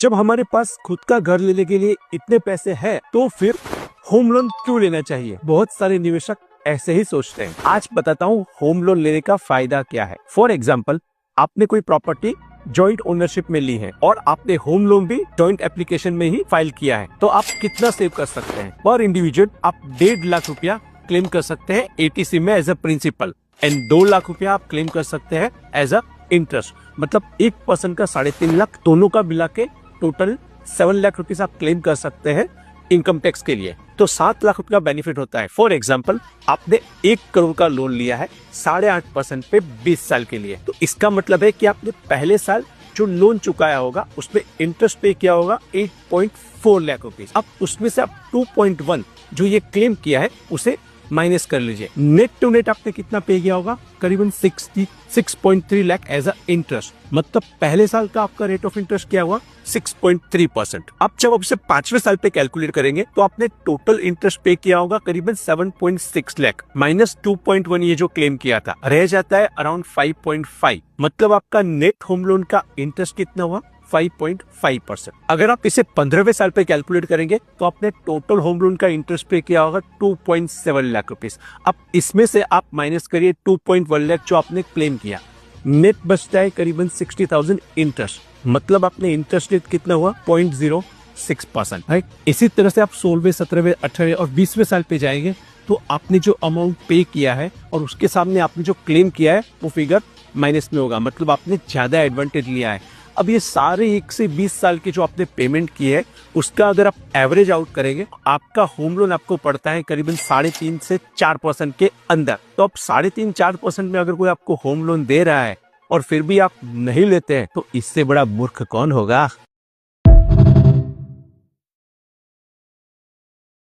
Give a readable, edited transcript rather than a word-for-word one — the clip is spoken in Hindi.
जब हमारे पास खुद का घर लेने के लिए इतने पैसे हैं, तो फिर होम लोन क्यों लेना चाहिए? बहुत सारे निवेशक ऐसे ही सोचते हैं। आज बताता हूँ होम लोन लेने का फायदा क्या है। फॉर एग्जाम्पल, आपने कोई प्रॉपर्टी जॉइंट ओनरशिप में ली है और आपने होम लोन भी जॉइंट एप्लीकेशन में ही फाइल किया है, तो आप कितना सेव कर सकते हैं? पर इंडिविजुअल आप 1.5 लाख रुपया क्लेम कर सकते हैं एटीसी में as a principal, and 2 lakh रुपया आप क्लेम कर सकते हैं एज अ इंटरेस्ट। मतलब एक पर्सन का 3.5 लाख, दोनों का मिला के टोटल 7 लाख रुपीज आप क्लेम कर सकते हैं इनकम टैक्स के लिए। तो 7 लाख रुपए का बेनिफिट होता है। फॉर एग्जाम्पल, आपने 1 करोड़ का लोन लिया है 8.5% पे 20 साल के लिए, तो इसका मतलब है कि आपने पहले साल जो लोन चुकाया होगा उसमें इंटरेस्ट पे किया होगा 8.4 लाख रुपीज। अब उसमें से आप 2.1 जो ये क्लेम किया है उसे माइनस कर लीजिए। नेट टू नेट आपने कितना पे किया होगा? करीबन 6.3 लाख एज अ इंटरेस्ट। मतलब पहले साल का आपका रेट ऑफ इंटरेस्ट क्या हुआ? 6.3%। अब जब आप इसे 5वें साल पे कैलकुलेट करेंगे तो आपने टोटल इंटरेस्ट पे किया होगा करीबन 7.6 लाख माइनस 2.1 ये जो क्लेम किया था, रह जाता है अराउंड 5.5। मतलब आपका नेट होम लोन का इंटरेस्ट कितना हुआ? 5.5%। अगर आप इसे 15वें साल पे कैलकुलेट करेंगे तो आपने टोटल होम लोन का इंटरेस्ट पे किया होगा 2.7 लाख रुपीस। अब इसमें से आप माइनस करिए 2.1 लाख जो आपने क्लेम किया, नेट बचता है करीबन 60,000 इंटरेस्ट। मतलब आपने इंटरेस्ट रेट कितना हुआ? 0.06%। राइट। इसी तरह से आप 16वें, 17वें, 18वें और 20वें साल पे जाएंगे तो आपने जो अमाउंट पे किया है और उसके सामने आपने जो क्लेम किया है वो फिगर माइनस में होगा। मतलब आपने ज्यादा एडवांटेज लिया है। अब ये सारे 1 से 20 साल के जो आपने पेमेंट किए है उसका अगर आप एवरेज आउट करेंगे, आपका होम लोन आपको पड़ता है करीबन 3.5 से 4% के अंदर। तो अब 3.5-4% में अगर कोई आपको होम लोन दे रहा है और फिर भी आप नहीं लेते हैं, तो इससे बड़ा मूर्ख कौन होगा?